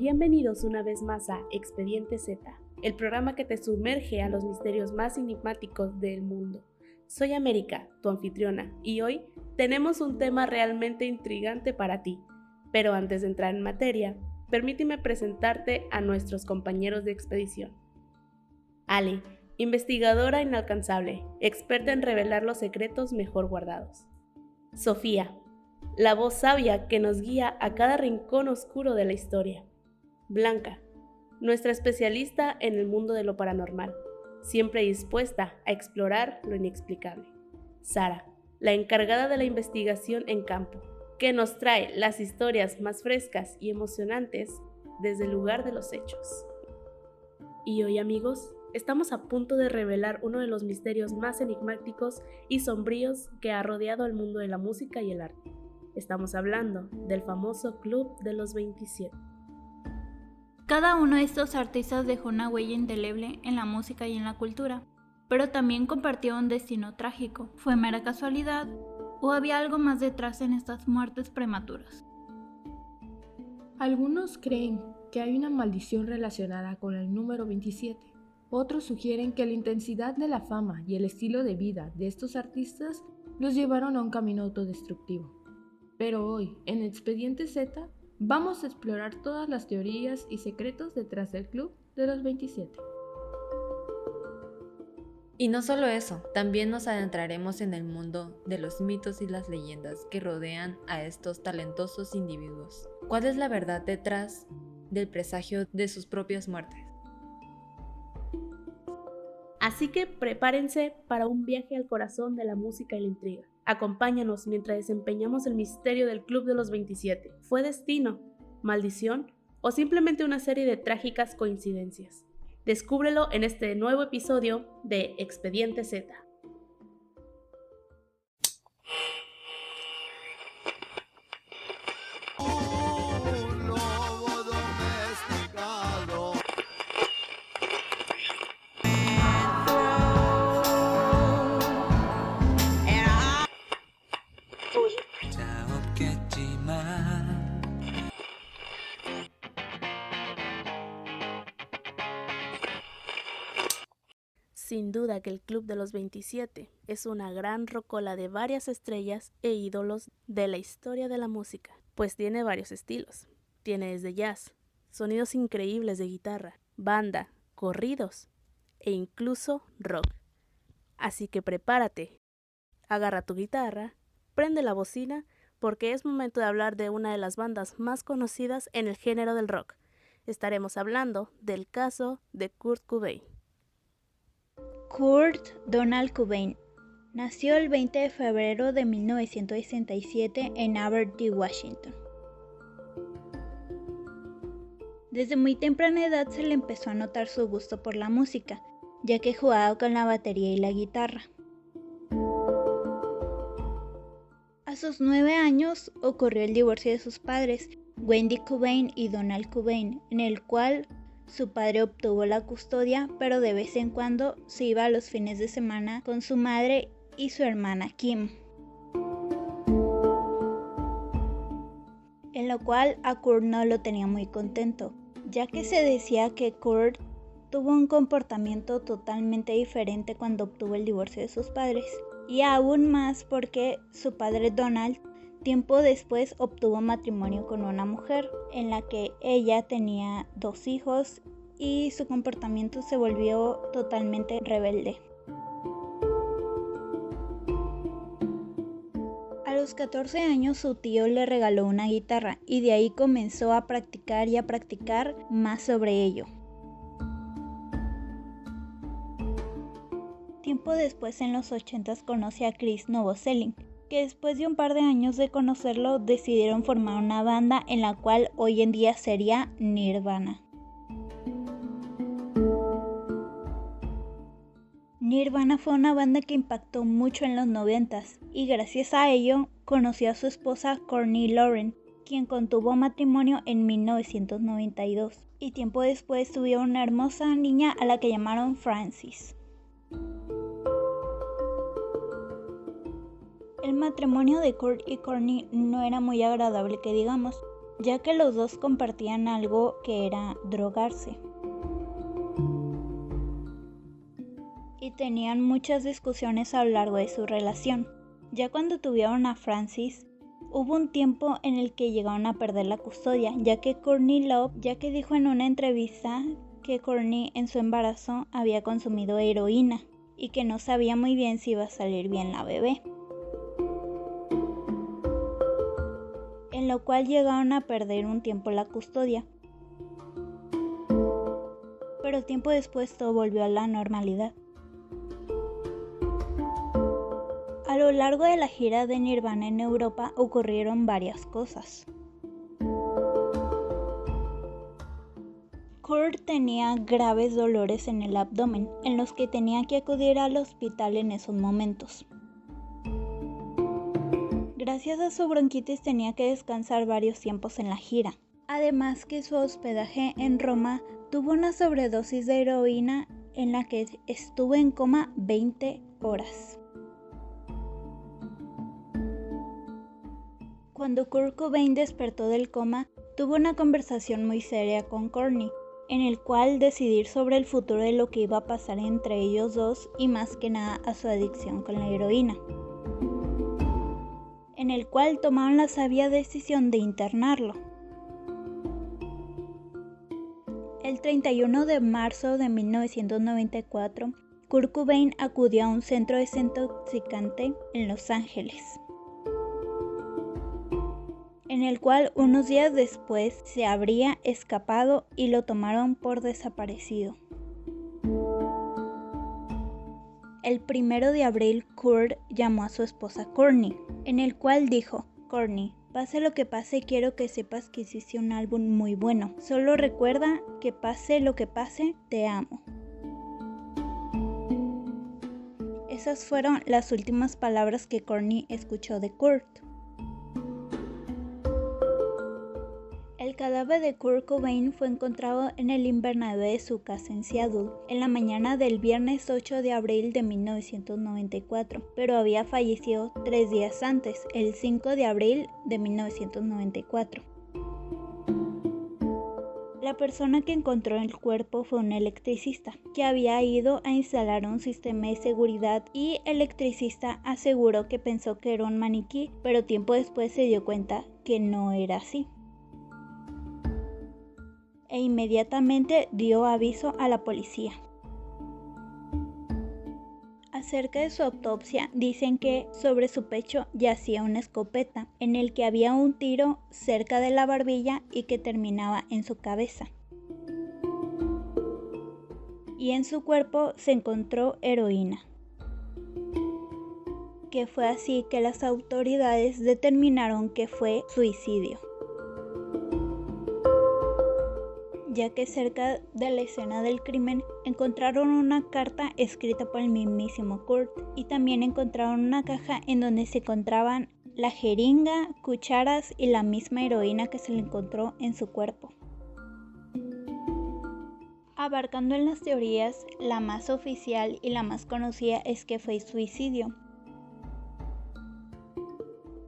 Bienvenidos una vez más a Expediente Z, el programa que te sumerge a los misterios más enigmáticos del mundo. Soy América, tu anfitriona, y hoy tenemos un tema realmente intrigante para ti. Pero antes de entrar en materia, permíteme presentarte a nuestros compañeros de expedición. Ale, investigadora inalcanzable, experta en revelar los secretos mejor guardados. Sofía, la voz sabia que nos guía a cada rincón oscuro de la historia. Blanca, nuestra especialista en el mundo de lo paranormal, siempre dispuesta a explorar lo inexplicable. Sara, la encargada de la investigación en campo, que nos trae las historias más frescas y emocionantes desde el lugar de los hechos. Y hoy, amigos, estamos a punto de revelar uno de los misterios más enigmáticos y sombríos que ha rodeado al mundo de la música y el arte. Estamos hablando del famoso Club de los 27. Cada uno de estos artistas dejó una huella indeleble en la música y en la cultura, pero también compartió un destino trágico. ¿Fue mera casualidad o había algo más detrás en estas muertes prematuras? Algunos creen que hay una maldición relacionada con el número 27. Otros sugieren que la intensidad de la fama y el estilo de vida de estos artistas los llevaron a un camino autodestructivo. Pero hoy, en Expediente Z, vamos a explorar todas las teorías y secretos detrás del Club de los 27. Y no solo eso, también nos adentraremos en el mundo de los mitos y las leyendas que rodean a estos talentosos individuos. ¿Cuál es la verdad detrás del presagio de sus propias muertes? Así que prepárense para un viaje al corazón de la música y la intriga. Acompáñanos mientras desempeñamos el misterio del Club de los 27. ¿Fue destino, maldición o simplemente una serie de trágicas coincidencias? Descúbrelo en este nuevo episodio de Expediente Z. Sin duda que el Club de los 27 es una gran rocola de varias estrellas e ídolos de la historia de la música, pues tiene varios estilos. Tiene desde jazz, sonidos increíbles de guitarra, banda, corridos e incluso rock. Así que prepárate, agarra tu guitarra, prende la bocina, porque es momento de hablar de una de las bandas más conocidas en el género del rock. Estaremos hablando del caso de Kurt Cobain. Kurt Donald Cobain nació el 20 de febrero de 1967 en Aberdeen, Washington. Desde muy temprana edad se le empezó a notar su gusto por la música, ya que jugaba con la batería y la guitarra. A sus 9 años ocurrió el divorcio de sus padres, Wendy Cobain y Donald Cobain, en el cual su padre obtuvo la custodia, pero de vez en cuando se iba a los fines de semana con su madre y su hermana Kim. En lo cual a Kurt no lo tenía muy contento, ya que se decía que Kurt tuvo un comportamiento totalmente diferente cuando obtuvo el divorcio de sus padres, y aún más porque su padre Donald tiempo después obtuvo matrimonio con una mujer en la que ella tenía 2 hijos y su comportamiento se volvió totalmente rebelde. A los 14 años su tío le regaló una guitarra y de ahí comenzó a practicar y a practicar más sobre ello. Tiempo después, en los 80s, conoce a Chris Novoselic, que después de un par de años de conocerlo decidieron formar una banda en la cual hoy en día sería Nirvana. Nirvana fue una banda que impactó mucho en los 90s y gracias a ello conoció a su esposa Courtney Lauren, quien contuvo matrimonio en 1992 y tiempo después tuvieron una hermosa niña a la que llamaron Frances. El matrimonio de Kurt y Courtney no era muy agradable que digamos, ya que los dos compartían algo que era drogarse. Y tenían muchas discusiones a lo largo de su relación. Ya cuando tuvieron a Francis, hubo un tiempo en el que llegaron a perder la custodia, ya que Courtney Love dijo en una entrevista que Courtney en su embarazo había consumido heroína y que no sabía muy bien si iba a salir bien la bebé. En lo cual llegaron a perder un tiempo la custodia. Pero tiempo después todo volvió a la normalidad. A lo largo de la gira de Nirvana en Europa ocurrieron varias cosas. Kurt tenía graves dolores en el abdomen, en los que tenía que acudir al hospital en esos momentos. Gracias a su bronquitis tenía que descansar varios tiempos en la gira. Además que su hospedaje en Roma tuvo una sobredosis de heroína en la que estuvo en coma 20 horas. Cuando Kurt Cobain despertó del coma, tuvo una conversación muy seria con Courtney, en el cual decidir sobre el futuro de lo que iba a pasar entre ellos dos y más que nada a su adicción con la heroína, en el cual tomaron la sabia decisión de internarlo. El 31 de marzo de 1994, Kurt Cobain acudió a un centro desintoxicante en Los Ángeles, en el cual unos días después se habría escapado y lo tomaron por desaparecido. El 1 de abril, Kurt llamó a su esposa Courtney, en el cual dijo: Courtney, pase lo que pase, quiero que sepas que hiciste un álbum muy bueno. Solo recuerda que pase lo que pase, te amo. Esas fueron las últimas palabras que Courtney escuchó de Kurt. El cadáver de Kurt Cobain fue encontrado en el invernadero de su casa en Seattle en la mañana del viernes 8 de abril de 1994, pero había fallecido 3 días antes, el 5 de abril de 1994. La persona que encontró el cuerpo fue un electricista, que había ido a instalar un sistema de seguridad, y el electricista aseguró que pensó que era un maniquí, pero tiempo después se dio cuenta que no era así. E inmediatamente dio aviso a la policía. Acerca de su autopsia, dicen que sobre su pecho yacía una escopeta, en el que había un tiro cerca de la barbilla y que terminaba en su cabeza. Y en su cuerpo se encontró heroína. Que fue así que las autoridades determinaron que fue suicidio, ya que cerca de la escena del crimen encontraron una carta escrita por el mismísimo Kurt, y también encontraron una caja en donde se encontraban la jeringa, cucharas y la misma heroína que se le encontró en su cuerpo. Abarcando en las teorías, la más oficial y la más conocida es que fue suicidio,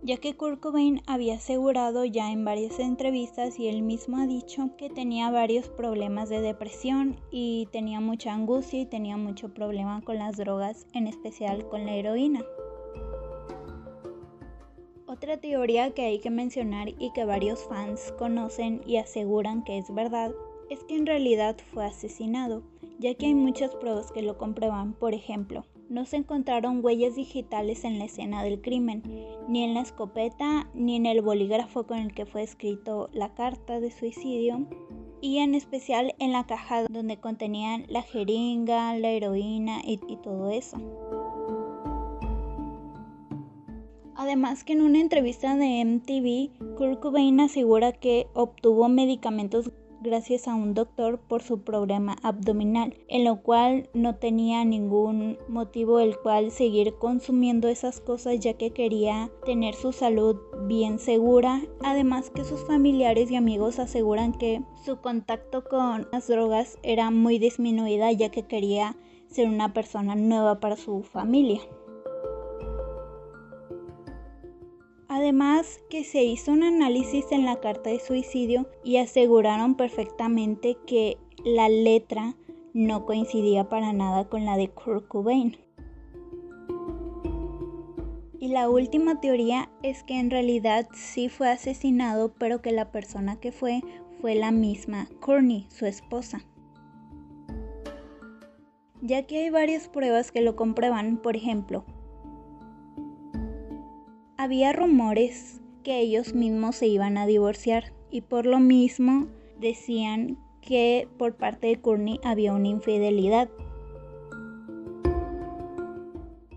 ya que Kurt Cobain había asegurado ya en varias entrevistas, y él mismo ha dicho que tenía varios problemas de depresión y tenía mucha angustia y tenía mucho problema con las drogas, en especial con la heroína. Otra teoría que hay que mencionar y que varios fans conocen y aseguran que es verdad es que en realidad fue asesinado, ya que hay muchas pruebas que lo comprueban. Por ejemplo, no se encontraron huellas digitales en la escena del crimen, ni en la escopeta, ni en el bolígrafo con el que fue escrito la carta de suicidio, y en especial en la caja donde contenían la jeringa, la heroína y todo eso. Además que en una entrevista de MTV, Kurt Cobain asegura que obtuvo medicamentos gracias a un doctor por su problema abdominal, en lo cual no tenía ningún motivo el cual seguir consumiendo esas cosas, ya que quería tener su salud bien segura. Además que sus familiares y amigos aseguran que su contacto con las drogas era muy disminuida, ya que quería ser una persona nueva para su familia. Además que se hizo un análisis en la carta de suicidio y aseguraron perfectamente que la letra no coincidía para nada con la de Kurt Cobain. Y la última teoría es que en realidad sí fue asesinado, pero que la persona que fue la misma Courtney, su esposa. Ya que hay varias pruebas que lo comprueban. Por ejemplo, había rumores que ellos mismos se iban a divorciar y por lo mismo decían que por parte de Courtney había una infidelidad.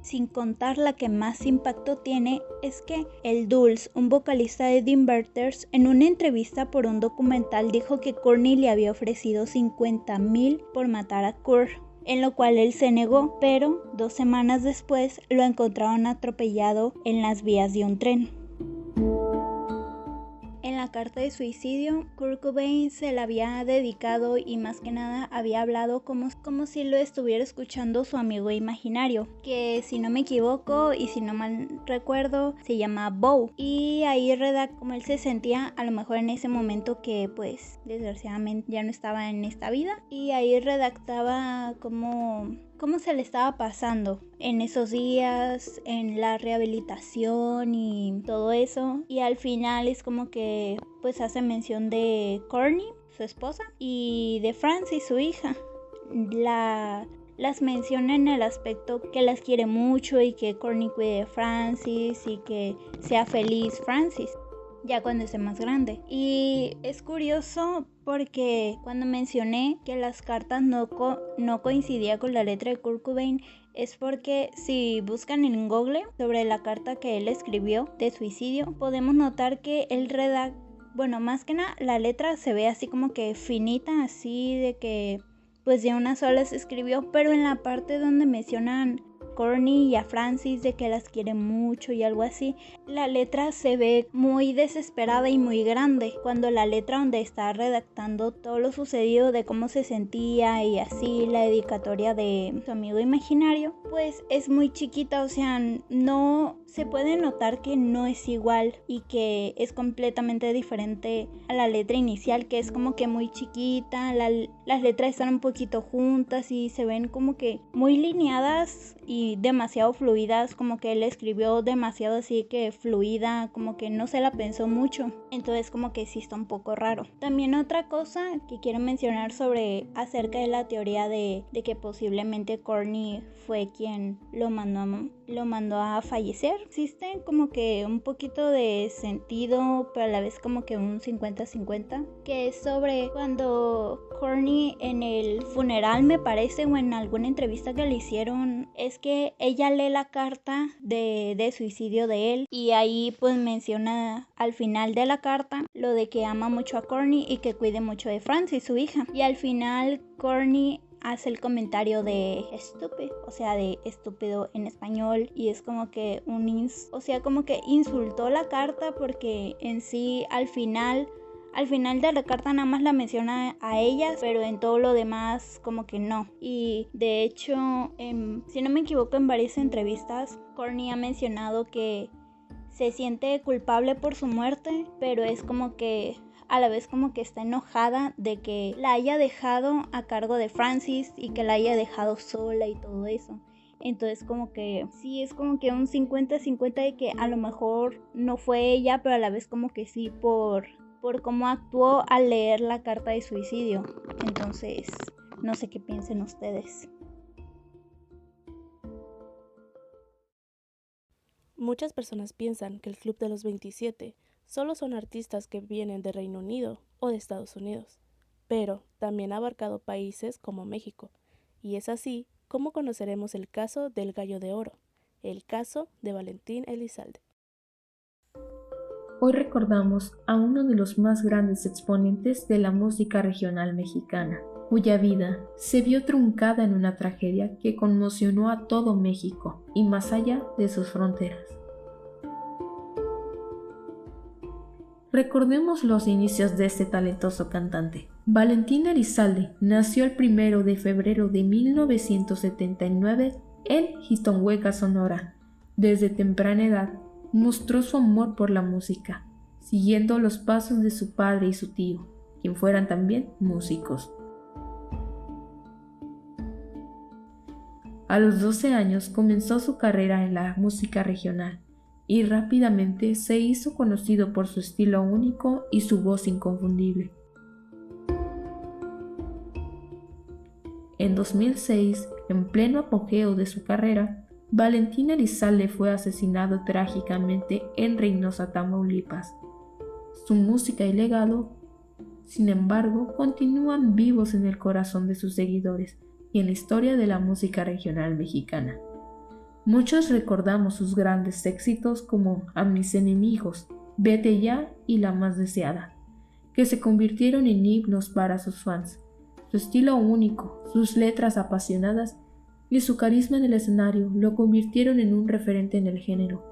Sin contar, la que más impacto tiene es que el Dulce, un vocalista de The Inverters, en una entrevista por un documental dijo que Courtney le había ofrecido $50,000 por matar a Kurt, en lo cual él se negó, pero 2 semanas después lo encontraron atropellado en las vías de un tren. En la carta de suicidio, Kurt Cobain se la había dedicado y más que nada había hablado como si lo estuviera escuchando su amigo imaginario, que si no me equivoco y si no mal recuerdo se llama Bo, y ahí redacta como él se sentía a lo mejor en ese momento que pues desgraciadamente ya no estaba en esta vida, y ahí redactaba cómo se le estaba pasando en esos días, en la rehabilitación y todo eso. Y al final es como que pues hace mención de Courtney, su esposa, y de Francis, su hija. Las menciona en el aspecto que las quiere mucho y que Courtney cuide de Francis y que sea feliz Francis ya cuando esté más grande. Y es curioso porque cuando mencioné que las cartas no coincidían con la letra de Kurt Cobain, es porque si buscan en Google sobre la carta que él escribió de suicidio, podemos notar que él más que nada la letra se ve así como que finita, así de que pues de una sola se escribió, pero en la parte donde mencionan Courtney y a Francis de que las quiere mucho y algo así, la letra se ve muy desesperada y muy grande, cuando la letra donde está redactando todo lo sucedido de cómo se sentía y así la dedicatoria de su amigo imaginario, pues es muy chiquita, o sea, no se puede notar que no es igual y que es completamente diferente a la letra inicial, que es como que muy chiquita, las letras están un poquito juntas y se ven como que muy lineadas y demasiado fluidas, como que él escribió demasiado así que fluida, como que no se la pensó mucho, entonces como que sí está un poco raro. También otra cosa que quiero mencionar acerca de la teoría de que posiblemente Courtney fue quien lo mandó a fallecer. Existe como que un poquito de sentido, pero a la vez como que un 50-50, que es sobre cuando Courtney en el funeral, me parece, o en alguna entrevista que le hicieron, es que ella lee la carta de suicidio de él y ahí pues menciona al final de la carta lo de que ama mucho a Courtney y que cuide mucho de Francis, su hija, y al final Courtney hace el comentario de stupid, o sea, de estúpido en español, y es como que como que insultó la carta, porque en sí al final de la carta nada más la menciona a ellas, pero en todo lo demás como que no. Y de hecho, si no me equivoco, en varias entrevistas Courtney ha mencionado que se siente culpable por su muerte, pero es como que a la vez como que está enojada de que la haya dejado a cargo de Francis y que la haya dejado sola y todo eso. Entonces como que sí, es como que un 50-50 de que a lo mejor no fue ella, pero a la vez como que sí por cómo actuó al leer la carta de suicidio. Entonces no sé qué piensen ustedes. Muchas personas piensan que el Club de los 27 solo son artistas que vienen de Reino Unido o de Estados Unidos, pero también ha abarcado países como México, y es así como conoceremos el caso del Gallo de Oro, el caso de Valentín Elizalde. Hoy recordamos a uno de los más grandes exponentes de la música regional mexicana, cuya vida se vio truncada en una tragedia que conmocionó a todo México y más allá de sus fronteras. Recordemos los inicios de este talentoso cantante. Valentín Elizalde nació el 1 de febrero de 1979 en Jistonhueca, Sonora. Desde temprana edad mostró su amor por la música, siguiendo los pasos de su padre y su tío, quien fueran también músicos. A los 12 años comenzó su carrera en la música regional y rápidamente se hizo conocido por su estilo único y su voz inconfundible. En 2006, en pleno apogeo de su carrera, Valentín Elizalde fue asesinado trágicamente en Reynosa, Tamaulipas. Su música y legado, sin embargo, continúan vivos en el corazón de sus seguidores y en la historia de la música regional mexicana. Muchos recordamos sus grandes éxitos como A mis enemigos, Vete ya y La más deseada, que se convirtieron en himnos para sus fans. Su estilo único, sus letras apasionadas y su carisma en el escenario lo convirtieron en un referente en el género.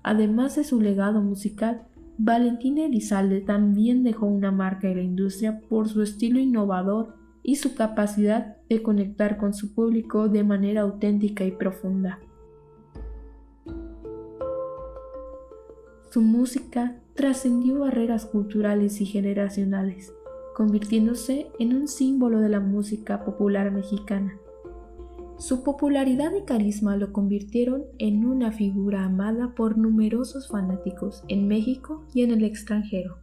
Además de su legado musical, Valentín Elizalde también dejó una marca en la industria por su estilo innovador y su capacidad de conectar con su público de manera auténtica y profunda. Su música trascendió barreras culturales y generacionales, convirtiéndose en un símbolo de la música popular mexicana. Su popularidad y carisma lo convirtieron en una figura amada por numerosos fanáticos en México y en el extranjero.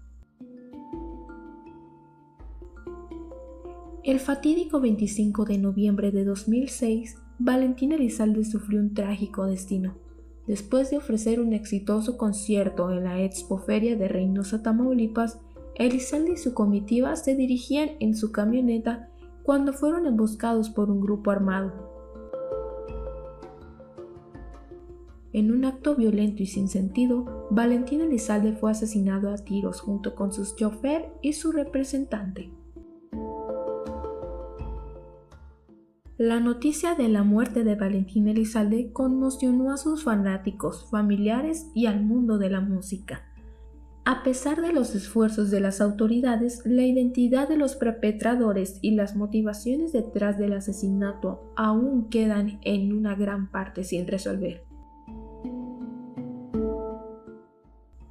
El fatídico 25 de noviembre de 2006, Valentín Elizalde sufrió un trágico destino. Después de ofrecer un exitoso concierto en la Expoferia de Reynosa, Tamaulipas, Elizalde y su comitiva se dirigían en su camioneta cuando fueron emboscados por un grupo armado. En un acto violento y sin sentido, Valentín Elizalde fue asesinado a tiros junto con su chofer y su representante. La noticia de la muerte de Valentín Elizalde conmocionó a sus fanáticos, familiares y al mundo de la música. A pesar de los esfuerzos de las autoridades, la identidad de los perpetradores y las motivaciones detrás del asesinato aún quedan en una gran parte sin resolver,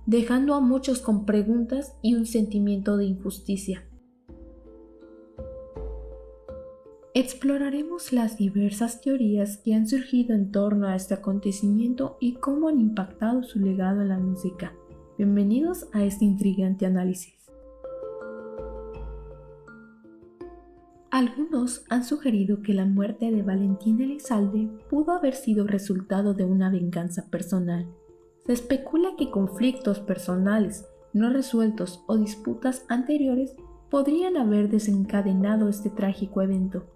dejando a muchos con preguntas y un sentimiento de injusticia. Exploraremos las diversas teorías que han surgido en torno a este acontecimiento y cómo han impactado su legado en la música. Bienvenidos a este intrigante análisis. Algunos han sugerido que la muerte de Valentín Elizalde pudo haber sido resultado de una venganza personal. Se especula que conflictos personales no resueltos o disputas anteriores podrían haber desencadenado este trágico evento.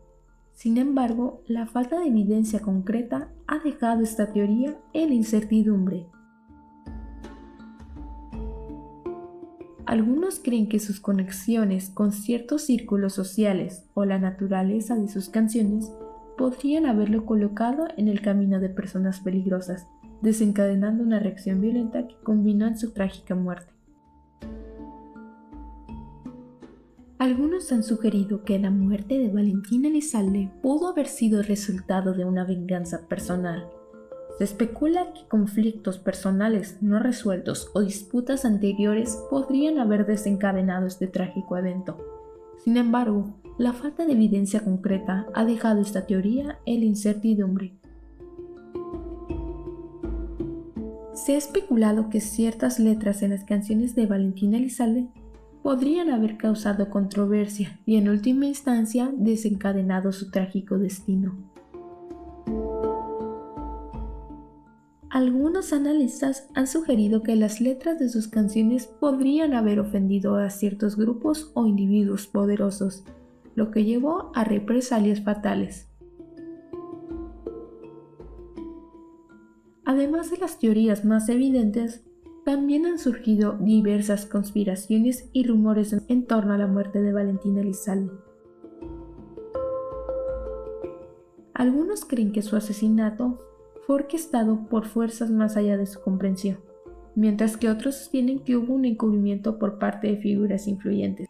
Sin embargo, la falta de evidencia concreta ha dejado esta teoría en la incertidumbre. Algunos creen que sus conexiones con ciertos círculos sociales o la naturaleza de sus canciones podrían haberlo colocado en el camino de personas peligrosas, desencadenando una reacción violenta que combinó en su trágica muerte. Algunos han sugerido que la muerte de Valentín Elizalde pudo haber sido el resultado de una venganza personal. Se especula que conflictos personales no resueltos o disputas anteriores podrían haber desencadenado este trágico evento. Sin embargo, la falta de evidencia concreta ha dejado esta teoría en la incertidumbre. Se ha especulado que ciertas letras en las canciones de Valentín Elizalde podrían haber causado controversia y en última instancia desencadenado su trágico destino. Algunos analistas han sugerido que las letras de sus canciones podrían haber ofendido a ciertos grupos o individuos poderosos, lo que llevó a represalias fatales. Además de las teorías más evidentes, también han surgido diversas conspiraciones y rumores en torno a la muerte de Valentín Elizalde. Algunos creen que su asesinato fue orquestado por fuerzas más allá de su comprensión, mientras que otros sostienen que hubo un encubrimiento por parte de figuras influyentes.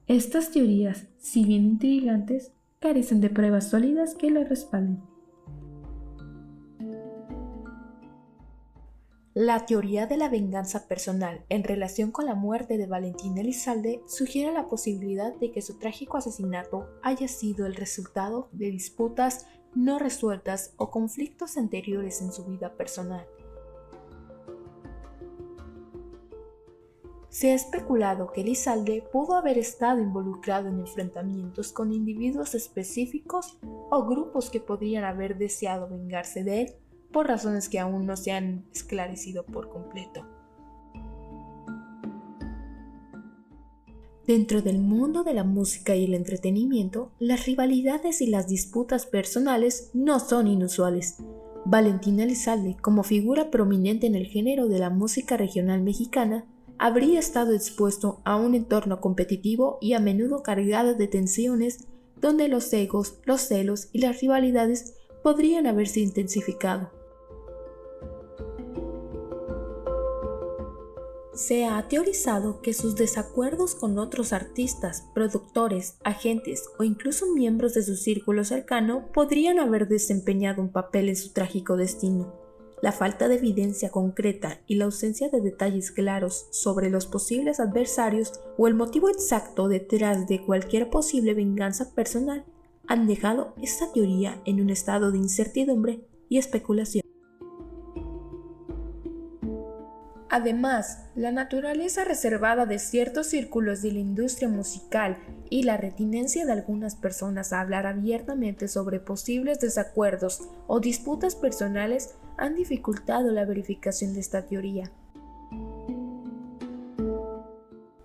Estas teorías, si bien intrigantes, carecen de pruebas sólidas que lo respalden. La teoría de la venganza personal en relación con la muerte de Valentín Elizalde sugiere la posibilidad de que su trágico asesinato haya sido el resultado de disputas no resueltas o conflictos anteriores en su vida personal. Se ha especulado que Elizalde pudo haber estado involucrado en enfrentamientos con individuos específicos o grupos que podrían haber deseado vengarse de él por razones que aún no se han esclarecido por completo. Dentro del mundo de la música y el entretenimiento, las rivalidades y las disputas personales no son inusuales. Valentín Elizalde, como figura prominente en el género de la música regional mexicana, habría estado expuesto a un entorno competitivo y a menudo cargado de tensiones, donde los egos, los celos y las rivalidades podrían haberse intensificado. Se ha teorizado que sus desacuerdos con otros artistas, productores, agentes o incluso miembros de su círculo cercano podrían haber desempeñado un papel en su trágico destino. La falta de evidencia concreta y la ausencia de detalles claros sobre los posibles adversarios o el motivo exacto detrás de cualquier posible venganza personal han dejado esta teoría en un estado de incertidumbre y especulación. Además, la naturaleza reservada de ciertos círculos de la industria musical y la reticencia de algunas personas a hablar abiertamente sobre posibles desacuerdos o disputas personales han dificultado la verificación de esta teoría.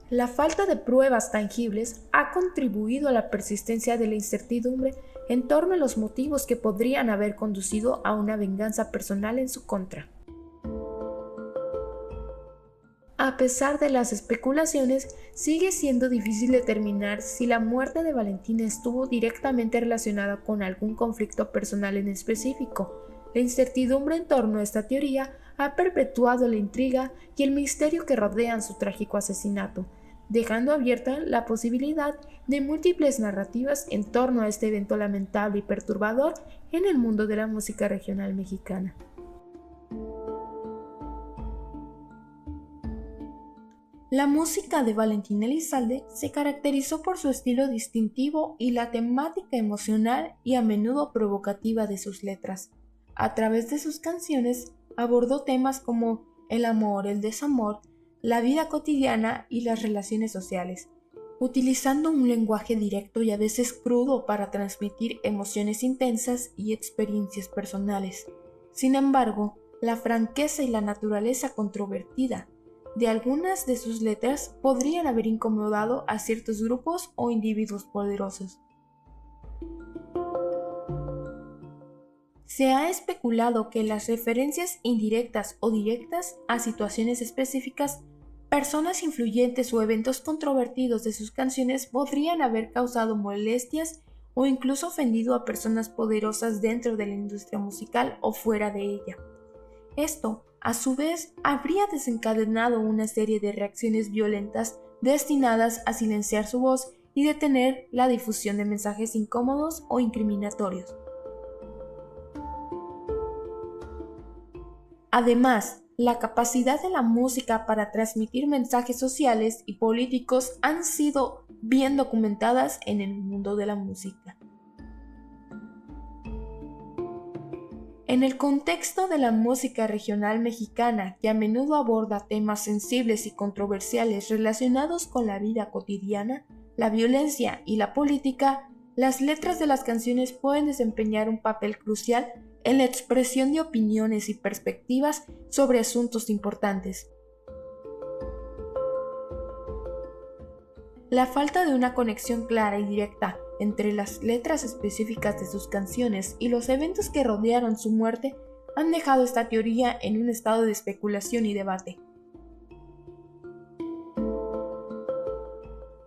La falta de pruebas tangibles ha contribuido a la persistencia de la incertidumbre en torno a los motivos que podrían haber conducido a una venganza personal en su contra. A pesar de las especulaciones, sigue siendo difícil determinar si la muerte de Valentín estuvo directamente relacionada con algún conflicto personal en específico. La incertidumbre en torno a esta teoría ha perpetuado la intriga y el misterio que rodean su trágico asesinato, dejando abierta la posibilidad de múltiples narrativas en torno a este evento lamentable y perturbador en el mundo de la música regional mexicana. La música de Valentín Elizalde se caracterizó por su estilo distintivo y la temática emocional y a menudo provocativa de sus letras. A través de sus canciones abordó temas como el amor, el desamor, la vida cotidiana y las relaciones sociales, utilizando un lenguaje directo y a veces crudo para transmitir emociones intensas y experiencias personales. Sin embargo, la franqueza y la naturaleza controvertida de algunas de sus letras podrían haber incomodado a ciertos grupos o individuos poderosos. Se ha especulado que las referencias indirectas o directas a situaciones específicas, personas influyentes o eventos controvertidos de sus canciones podrían haber causado molestias o incluso ofendido a personas poderosas dentro de la industria musical o fuera de ella. Esto, a su vez, habría desencadenado una serie de reacciones violentas destinadas a silenciar su voz y detener la difusión de mensajes incómodos o incriminatorios. Además, la capacidad de la música para transmitir mensajes sociales y políticos han sido bien documentadas en el mundo de la música. En el contexto de la música regional mexicana, que a menudo aborda temas sensibles y controversiales relacionados con la vida cotidiana, la violencia y la política, las letras de las canciones pueden desempeñar un papel crucial en la expresión de opiniones y perspectivas sobre asuntos importantes. La falta de una conexión clara y directa entre las letras específicas de sus canciones y los eventos que rodearon su muerte han dejado esta teoría en un estado de especulación y debate.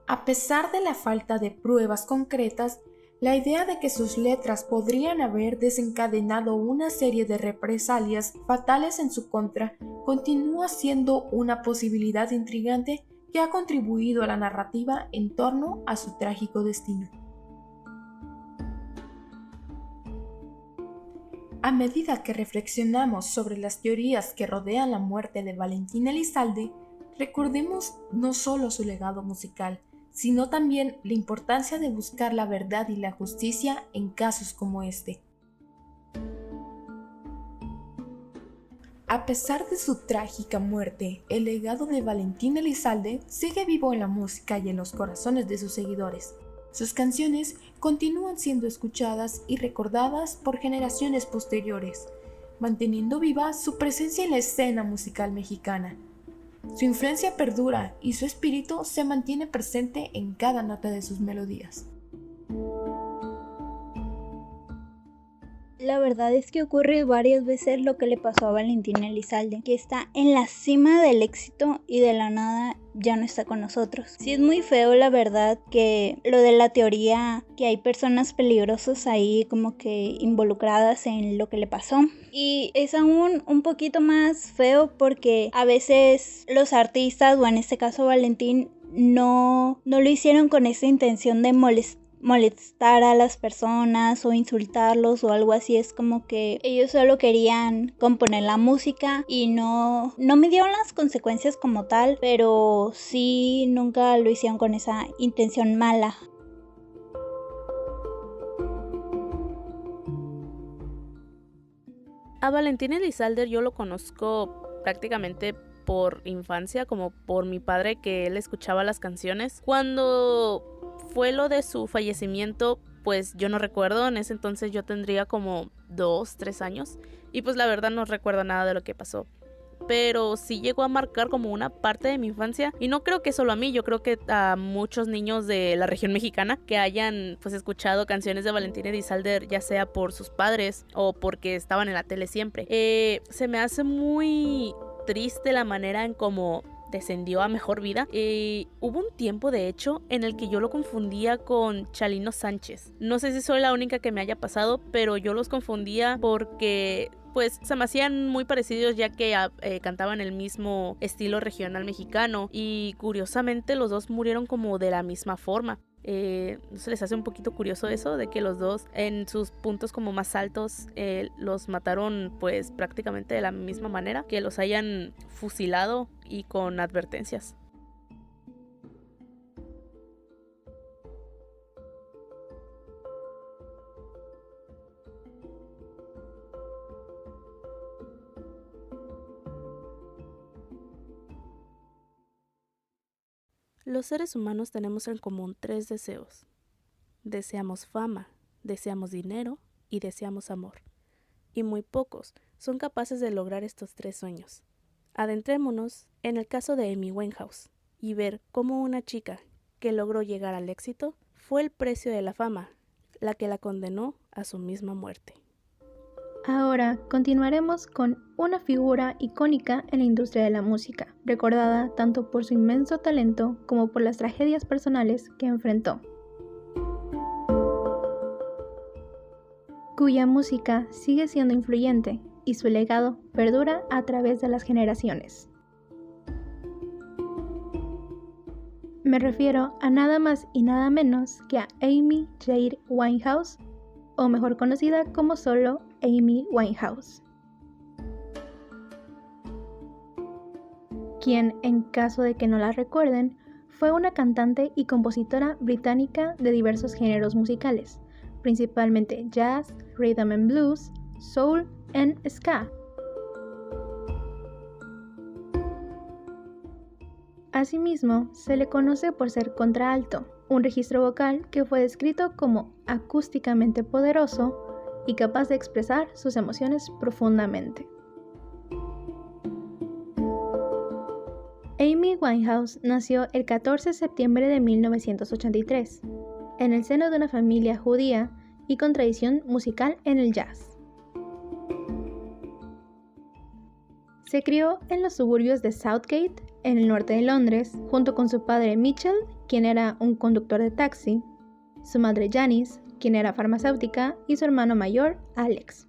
A pesar de la falta de pruebas concretas, la idea de que sus letras podrían haber desencadenado una serie de represalias fatales en su contra continúa siendo una posibilidad intrigante que ha contribuido a la narrativa en torno a su trágico destino. A medida que reflexionamos sobre las teorías que rodean la muerte de Valentín Elizalde, recordemos no solo su legado musical, sino también la importancia de buscar la verdad y la justicia en casos como este. A pesar de su trágica muerte, el legado de Valentín Elizalde sigue vivo en la música y en los corazones de sus seguidores. Sus canciones continúan siendo escuchadas y recordadas por generaciones posteriores, manteniendo viva su presencia en la escena musical mexicana. Su influencia perdura y su espíritu se mantiene presente en cada nota de sus melodías. La verdad es que ocurre varias veces lo que le pasó a Valentín Elizalde, que está en la cima del éxito y de la nada ya no está con nosotros. Sí, es muy feo, la verdad, que lo de la teoría que hay personas peligrosas ahí como que involucradas en lo que le pasó. Y es aún un poquito más feo porque a veces los artistas, o en este caso Valentín, no lo hicieron con esa intención de molestar a las personas o insultarlos o algo así. Es como que ellos solo querían componer la música y no midieron las consecuencias como tal, pero sí nunca lo hicieron con esa intención mala. A Valentín Elizalde yo lo conozco prácticamente por infancia, como por mi padre, que él escuchaba las canciones. Cuando fue lo de su fallecimiento, pues yo no recuerdo. En ese entonces yo tendría como 2, 3 años y pues la verdad no recuerdo nada de lo que pasó, pero sí llegó a marcar como una parte de mi infancia. Y no creo que solo a mí, yo creo que a muchos niños de la región mexicana que hayan pues escuchado canciones de Valentín Elizalde, ya sea por sus padres o porque estaban en la tele siempre. Se me hace muy triste la manera en cómo descendió a mejor vida. Hubo un tiempo, de hecho, en el que yo lo confundía con Chalino Sánchez. No sé si soy la única que me haya pasado, pero yo los confundía porque pues se me hacían muy parecidos, ya que cantaban el mismo estilo regional mexicano, y curiosamente los dos murieron como de la misma forma. ¿No se les hace un poquito curioso eso de que los dos en sus puntos como más altos los mataron pues prácticamente de la misma manera, que los hayan fusilado y con advertencias? Los seres humanos tenemos en común 3 deseos. Deseamos fama, deseamos dinero y deseamos amor. Y muy pocos son capaces de lograr estos 3 sueños. Adentrémonos en el caso de Amy Winehouse y ver cómo una chica que logró llegar al éxito fue el precio de la fama, la que la condenó a su misma muerte. Ahora continuaremos con una figura icónica en la industria de la música, recordada tanto por su inmenso talento como por las tragedias personales que enfrentó, cuya música sigue siendo influyente y su legado perdura a través de las generaciones. Me refiero a nada más y nada menos que a Amy Jade Winehouse, o mejor conocida como solo Amy Winehouse, quien, en caso de que no la recuerden, fue una cantante y compositora británica de diversos géneros musicales, principalmente jazz, rhythm and blues, soul y ska. Asimismo, se le conoce por ser contralto, un registro vocal que fue descrito como acústicamente poderoso y capaz de expresar sus emociones profundamente. Amy Winehouse nació el 14 de septiembre de 1983, en el seno de una familia judía y con tradición musical en el jazz. Se crió en los suburbios de Southgate, en el norte de Londres, junto con su padre Mitchell, quien era un conductor de taxi, su madre Janice, quien era farmacéutica, y su hermano mayor, Alex.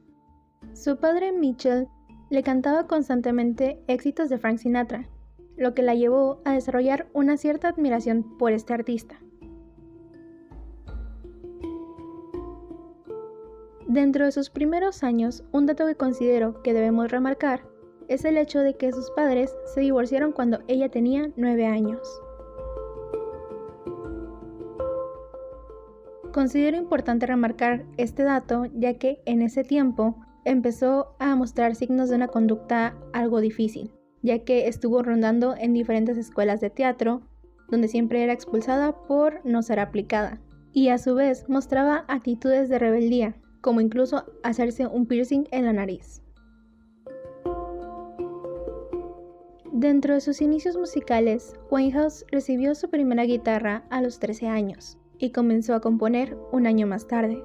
Su padre Mitchell le cantaba constantemente éxitos de Frank Sinatra, lo que la llevó a desarrollar una cierta admiración por este artista. Dentro de sus primeros años, un dato que considero que debemos remarcar es el hecho de que sus padres se divorciaron cuando ella tenía 9 años. Considero importante remarcar este dato ya que en ese tiempo empezó a mostrar signos de una conducta algo difícil, ya que estuvo rondando en diferentes escuelas de teatro, donde siempre era expulsada por no ser aplicada, y a su vez mostraba actitudes de rebeldía, como incluso hacerse un piercing en la nariz. Dentro de sus inicios musicales, Winehouse recibió su primera guitarra a los 13 años y comenzó a componer un año más tarde.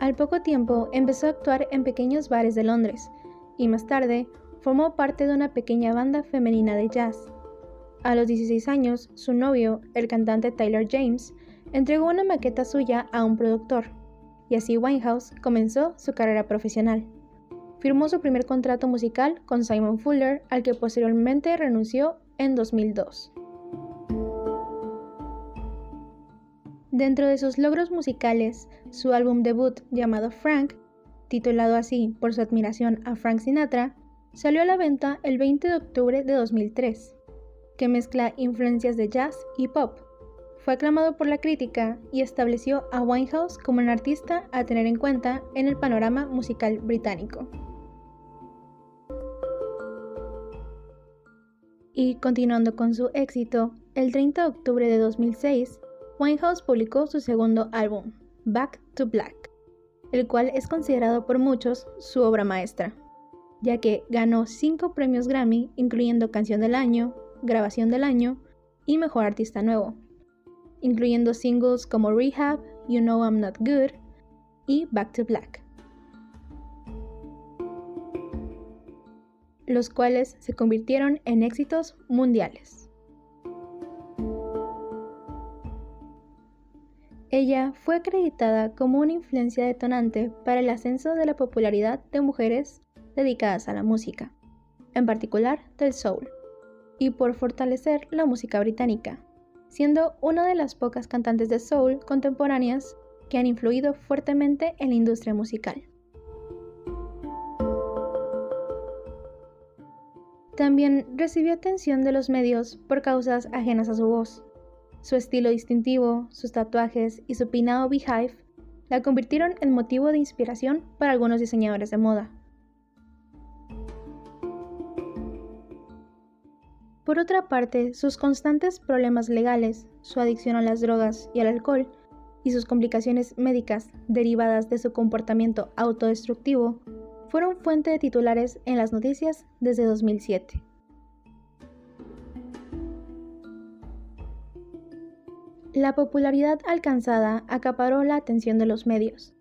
Al poco tiempo empezó a actuar en pequeños bares de Londres y más tarde formó parte de una pequeña banda femenina de jazz. A los 16 años, su novio, el cantante Tyler James, entregó una maqueta suya a un productor, y así Winehouse comenzó su carrera profesional. Firmó su primer contrato musical con Simon Fuller, al que posteriormente renunció en 2002. Dentro de sus logros musicales, su álbum debut llamado Frank, titulado así por su admiración a Frank Sinatra, salió a la venta el 20 de octubre de 2003, que mezcla influencias de jazz y pop. Fue aclamado por la crítica y estableció a Winehouse como un artista a tener en cuenta en el panorama musical británico. Y continuando con su éxito, el 30 de octubre de 2006, Winehouse publicó su segundo álbum, Back to Black, el cual es considerado por muchos su obra maestra, ya que ganó 5 premios Grammy, incluyendo Canción del Año, Grabación del Año y Mejor Artista Nuevo, incluyendo singles como Rehab, You Know I'm Not Good y Back to Black, los cuales se convirtieron en éxitos mundiales. Ella fue acreditada como una influencia detonante para el ascenso de la popularidad de mujeres dedicadas a la música, en particular del soul, y por fortalecer la música británica, siendo una de las pocas cantantes de soul contemporáneas que han influido fuertemente en la industria musical. También recibió atención de los medios por causas ajenas a su voz. Su estilo distintivo, sus tatuajes y su peinado beehive la convirtieron en motivo de inspiración para algunos diseñadores de moda. Por otra parte, sus constantes problemas legales, su adicción a las drogas y al alcohol, y sus complicaciones médicas derivadas de su comportamiento autodestructivo, fueron fuente de titulares en las noticias desde 2007. La popularidad alcanzada acaparó la atención de los medios,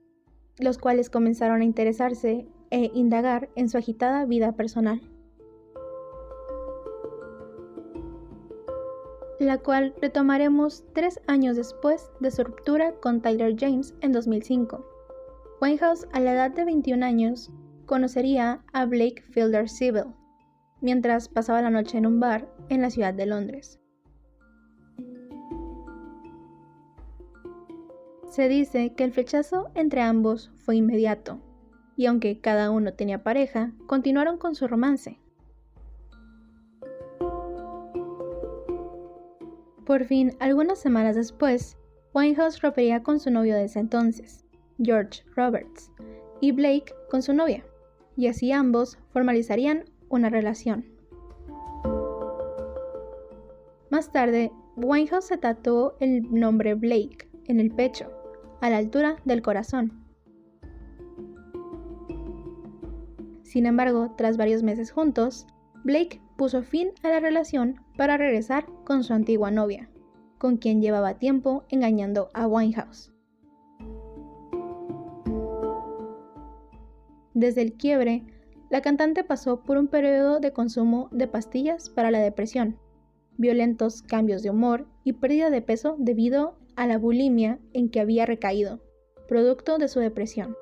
los cuales comenzaron a interesarse e indagar en su agitada vida personal, la cual retomaremos 3 años después de su ruptura con Tyler James en 2005. Winehouse, a la edad de 21 años, conocería a Blake Fielder Civil, mientras pasaba la noche en un bar en la ciudad de Londres. Se dice que el flechazo entre ambos fue inmediato, y aunque cada uno tenía pareja, continuaron con su romance. Por fin, algunas semanas después, Winehouse rompería con su novio de ese entonces, George Roberts, y Blake con su novia, y así ambos formalizarían una relación. Más tarde, Winehouse se tatuó el nombre Blake en el pecho, a la altura del corazón. Sin embargo, tras varios meses juntos, Blake puso fin a la relación para regresar con su antigua novia, con quien llevaba tiempo engañando a Winehouse. Desde el quiebre, la cantante pasó por un periodo de consumo de pastillas para la depresión, violentos cambios de humor y pérdida de peso debido a la bulimia en que había recaído, producto de su depresión.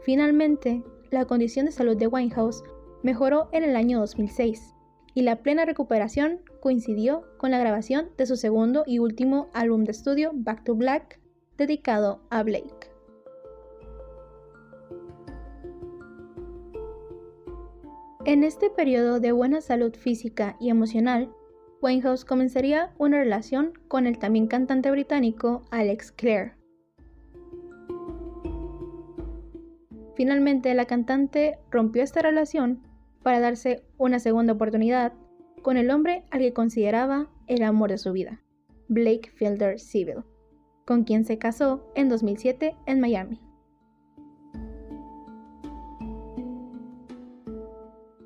Finalmente, la condición de salud de Winehouse mejoró en el año 2006, y la plena recuperación coincidió con la grabación de su segundo y último álbum de estudio, Back to Black, dedicado a Blake. En este periodo de buena salud física y emocional, Winehouse comenzaría una relación con el también cantante británico Alex Clare. Finalmente, la cantante rompió esta relación para darse una segunda oportunidad con el hombre al que consideraba el amor de su vida, Blake Fielder Civil, con quien se casó en 2007 en Miami.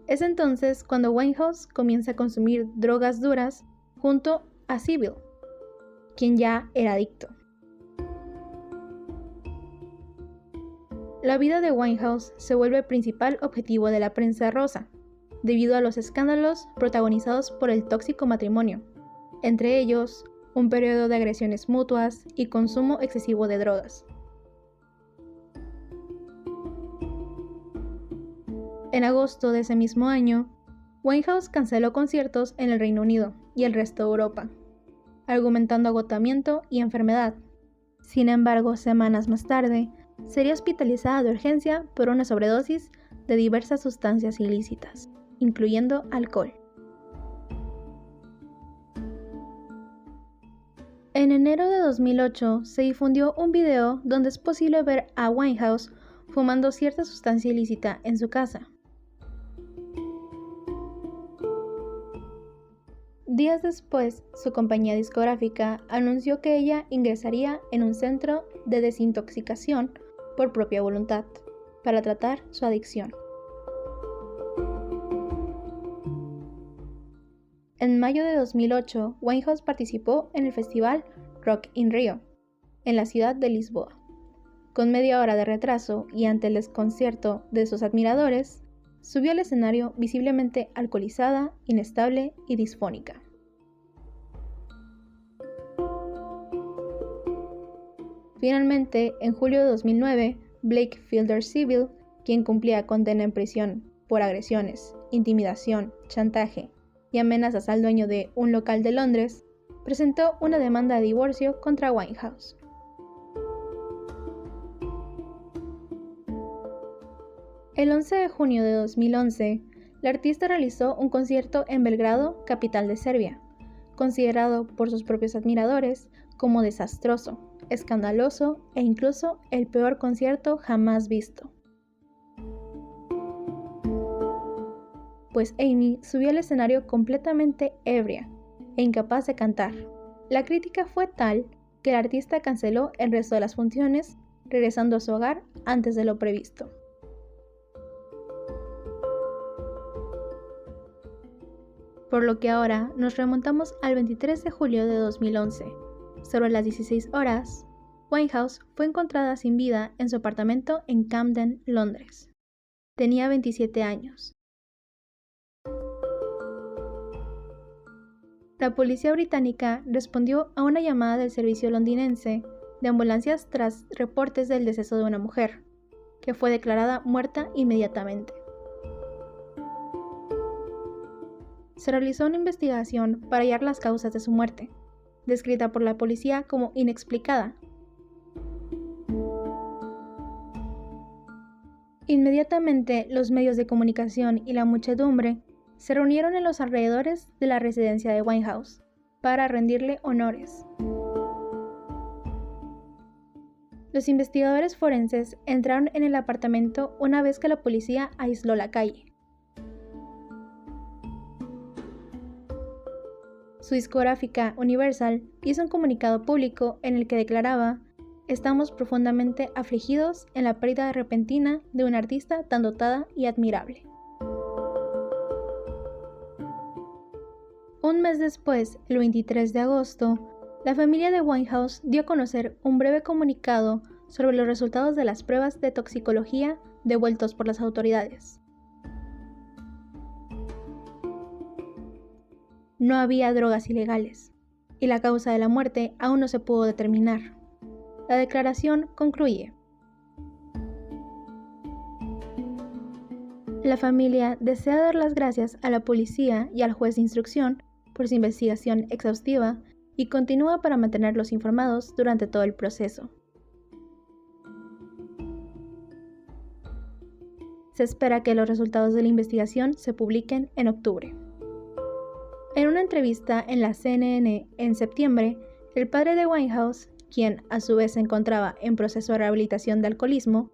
Es entonces cuando Winehouse comienza a consumir drogas duras junto a Civil, quien ya era adicto. La vida de Winehouse se vuelve el principal objetivo de la prensa rosa, debido a los escándalos protagonizados por el tóxico matrimonio, entre ellos un periodo de agresiones mutuas y consumo excesivo de drogas. En agosto de ese mismo año, Winehouse canceló conciertos en el Reino Unido y el resto de Europa, argumentando agotamiento y enfermedad. Sin embargo, semanas más tarde, sería hospitalizada de urgencia por una sobredosis de diversas sustancias ilícitas, incluyendo alcohol. En enero de 2008 se difundió un video donde es posible ver a Winehouse fumando cierta sustancia ilícita en su casa. Días después, su compañía discográfica anunció que ella ingresaría en un centro de desintoxicación por propia voluntad para tratar su adicción. En mayo de 2008, Winehouse participó en el festival Rock in Rio, en la ciudad de Lisboa. Con media hora de retraso y ante el desconcierto de sus admiradores, subió al escenario visiblemente alcoholizada, inestable y disfónica. Finalmente, en julio de 2009, Blake Fielder Civil, quien cumplía condena en prisión por agresiones, intimidación, chantaje y amenazas al dueño de un local de Londres, presentó una demanda de divorcio contra Winehouse. El 11 de junio de 2011, la artista realizó un concierto en Belgrado, capital de Serbia, considerado por sus propios admiradores como desastroso, escandaloso e incluso el peor concierto jamás visto. Pues Amy subió al escenario completamente ebria e incapaz de cantar. La crítica fue tal que el artista canceló el resto de las funciones, regresando a su hogar antes de lo previsto. Por lo que ahora nos remontamos al 23 de julio de 2011. Sobre las 16 horas, Winehouse fue encontrada sin vida en su apartamento en Camden, Londres. Tenía 27 años. La policía británica respondió a una llamada del servicio londinense de ambulancias tras reportes del deceso de una mujer, que fue declarada muerta inmediatamente. Se realizó una investigación para hallar las causas de su muerte, descrita por la policía como inexplicada. Inmediatamente, los medios de comunicación y la muchedumbre se reunieron en los alrededores de la residencia de Winehouse para rendirle honores. Los investigadores forenses entraron en el apartamento una vez que la policía aisló la calle. Su discográfica Universal hizo un comunicado público en el que declaraba: "Estamos profundamente afligidos en la pérdida repentina de una artista tan dotada y admirable". Un mes después, el 23 de agosto, la familia de Winehouse dio a conocer un breve comunicado sobre los resultados de las pruebas de toxicología devueltos por las autoridades. No había drogas ilegales, y la causa de la muerte aún no se pudo determinar. La declaración concluye: La familia desea dar las gracias a la policía y al juez de instrucción por su investigación exhaustiva y continúa para mantenerlos informados durante todo el proceso. Se espera que los resultados de la investigación se publiquen en octubre. En una entrevista en la CNN en septiembre, el padre de Winehouse, quien a su vez se encontraba en proceso de rehabilitación de alcoholismo,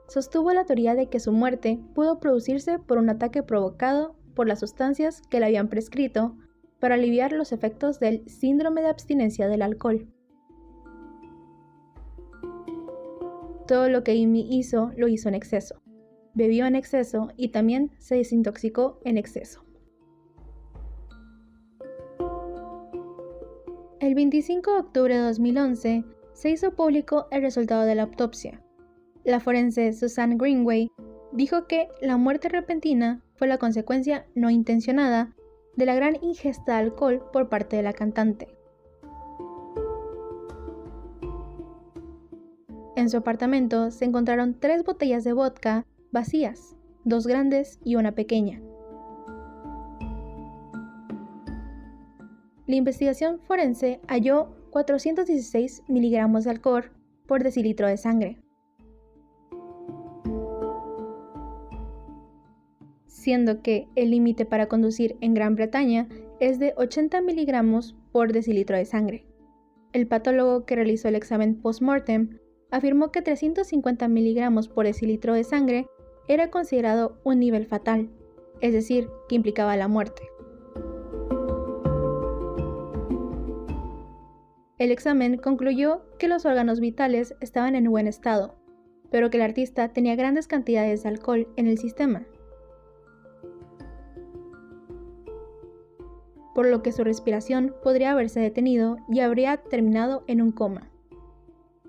sostuvo la teoría de que su muerte pudo producirse por un ataque provocado por las sustancias que le habían prescrito para aliviar los efectos del síndrome de abstinencia del alcohol. Todo lo que Amy hizo, lo hizo en exceso. Bebió en exceso y también se desintoxicó en exceso. El 25 de octubre de 2011 se hizo público el resultado de la autopsia. La forense Suzanne Greenway dijo que la muerte repentina fue la consecuencia no intencionada de la gran ingesta de alcohol por parte de la cantante. En su apartamento se encontraron 3 botellas de vodka vacías, 2 grandes y una pequeña. La investigación forense halló 416 miligramos de alcohol por decilitro de sangre, siendo que el límite para conducir en Gran Bretaña es de 80 miligramos por decilitro de sangre. El patólogo que realizó el examen post-mortem afirmó que 350 miligramos por decilitro de sangre era considerado un nivel fatal, es decir, que implicaba la muerte. El examen concluyó que los órganos vitales estaban en buen estado, pero que el artista tenía grandes cantidades de alcohol en el sistema, por lo que su respiración podría haberse detenido y habría terminado en un coma.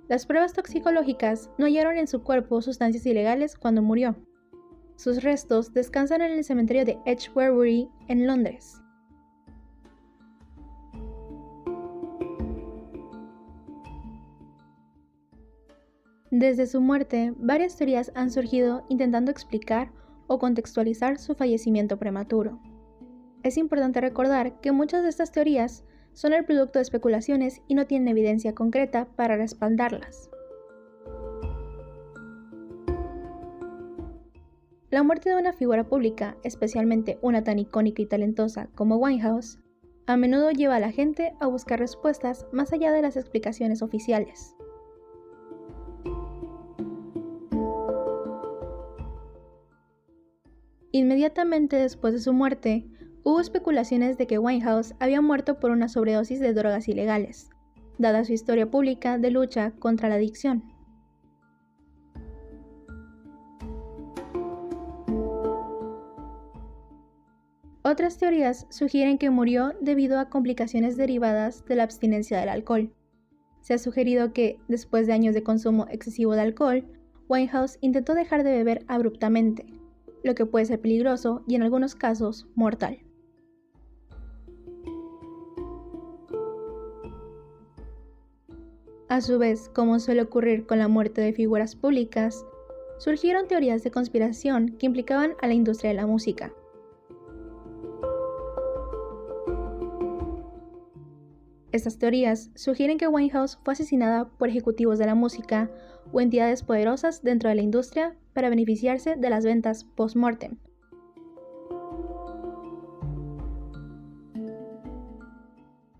Las pruebas toxicológicas no hallaron en su cuerpo sustancias ilegales cuando murió. Sus restos descansan en el cementerio de Edgeworth en Londres. Desde su muerte, varias teorías han surgido intentando explicar o contextualizar su fallecimiento prematuro. Es importante recordar que muchas de estas teorías son el producto de especulaciones y no tienen evidencia concreta para respaldarlas. La muerte de una figura pública, especialmente una tan icónica y talentosa como Winehouse, a menudo lleva a la gente a buscar respuestas más allá de las explicaciones oficiales. Inmediatamente después de su muerte, hubo especulaciones de que Winehouse había muerto por una sobredosis de drogas ilegales, dada su historia pública de lucha contra la adicción. Otras teorías sugieren que murió debido a complicaciones derivadas de la abstinencia del alcohol. Se ha sugerido que, después de años de consumo excesivo de alcohol, Winehouse intentó dejar de beber abruptamente, lo que puede ser peligroso y en algunos casos mortal. A su vez, como suele ocurrir con la muerte de figuras públicas, surgieron teorías de conspiración que implicaban a la industria de la música. Estas teorías sugieren que Winehouse fue asesinada por ejecutivos de la música o entidades poderosas dentro de la industria para beneficiarse de las ventas post-mortem.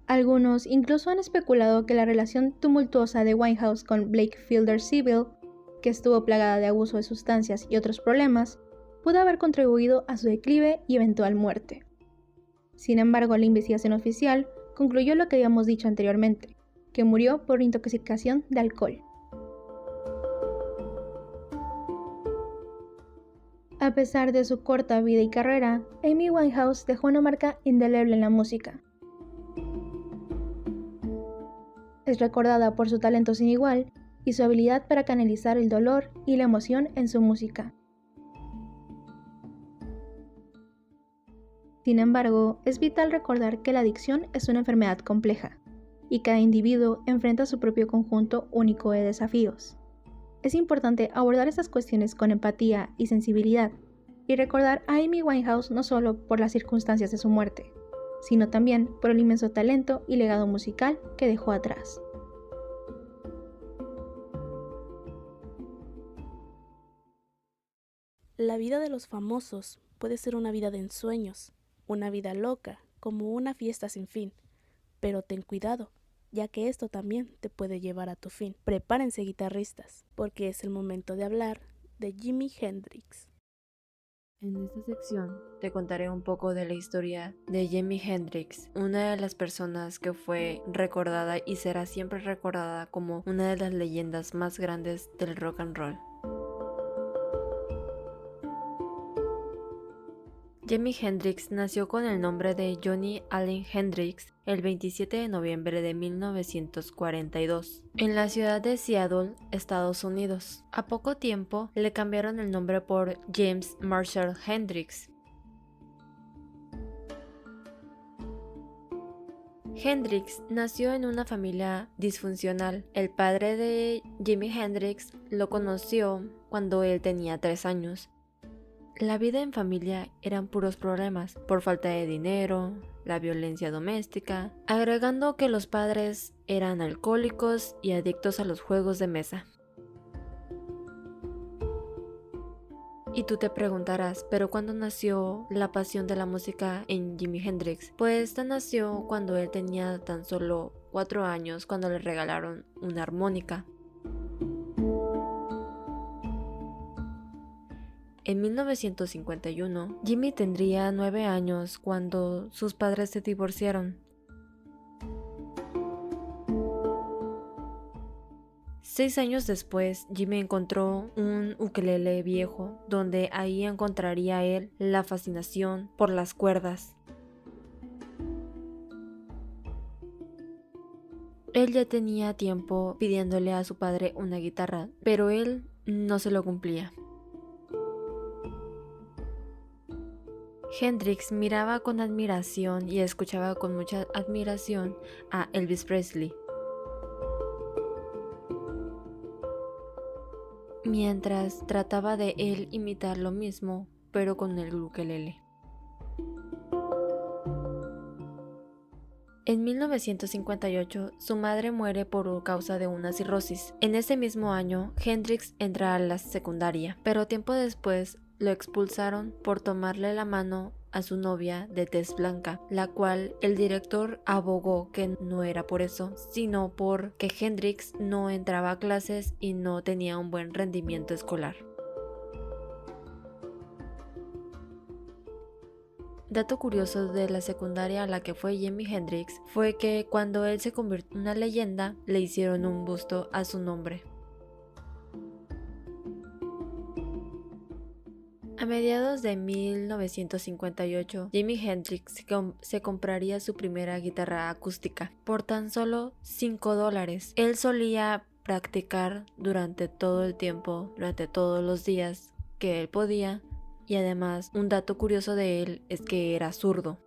Algunos incluso han especulado que la relación tumultuosa de Winehouse con Blake Fielder Civil, que estuvo plagada de abuso de sustancias y otros problemas, pudo haber contribuido a su declive y eventual muerte. Sin embargo, la investigación oficial concluyó lo que habíamos dicho anteriormente, que murió por intoxicación de alcohol. A pesar de su corta vida y carrera, Amy Winehouse dejó una marca indeleble en la música. Es recordada por su talento sin igual y su habilidad para canalizar el dolor y la emoción en su música. Sin embargo, es vital recordar que la adicción es una enfermedad compleja, y cada individuo enfrenta su propio conjunto único de desafíos. Es importante abordar estas cuestiones con empatía y sensibilidad, y recordar a Amy Winehouse no solo por las circunstancias de su muerte, sino también por el inmenso talento y legado musical que dejó atrás. La vida de los famosos puede ser una vida de ensueños, una vida loca, como una fiesta sin fin, pero ten cuidado, ya que esto también te puede llevar a tu fin. Prepárense, guitarristas, porque es el momento de hablar de Jimi Hendrix. En esta sección te contaré un poco de la historia de Jimi Hendrix, una de las personas que fue recordada y será siempre recordada como una de las leyendas más grandes del rock and roll. Jimi Hendrix nació con el nombre de Johnny Allen Hendrix el 27 de noviembre de 1942 en la ciudad de Seattle, Estados Unidos. A poco tiempo le cambiaron el nombre por James Marshall Hendrix. Hendrix nació en una familia disfuncional. El padre de Jimi Hendrix lo conoció cuando él tenía 3 años. La vida en familia eran puros problemas, por falta de dinero, la violencia doméstica, agregando que los padres eran alcohólicos y adictos a los juegos de mesa. Y tú te preguntarás, ¿pero cuándo nació la pasión de la música en Jimi Hendrix? Pues esta nació cuando él tenía tan solo 4 años, cuando le regalaron una armónica. En 1951, Jimi tendría 9 años cuando sus padres se divorciaron. 6 años después, Jimi encontró un ukelele viejo, donde ahí encontraría él la fascinación por las cuerdas. Él ya tenía tiempo pidiéndole a su padre una guitarra, pero él no se lo cumplía. Hendrix miraba con admiración y escuchaba con mucha admiración a Elvis Presley, mientras trataba de él imitar lo mismo, pero con el ukelele. En 1958, su madre muere por causa de una cirrosis. En ese mismo año, Hendrix entra a la secundaria, pero tiempo después lo expulsaron por tomarle la mano a su novia de tez blanca, la cual el director abogó que no era por eso, sino porque Hendrix no entraba a clases y no tenía un buen rendimiento escolar. Dato curioso de la secundaria a la que fue Jimi Hendrix fue que cuando él se convirtió en una leyenda, le hicieron un busto a su nombre. A mediados de 1958, Jimi Hendrix se compraría su primera guitarra acústica por tan solo $5. Él solía practicar durante todo el tiempo, durante todos los días que él podía, y además un dato curioso de él es que era zurdo.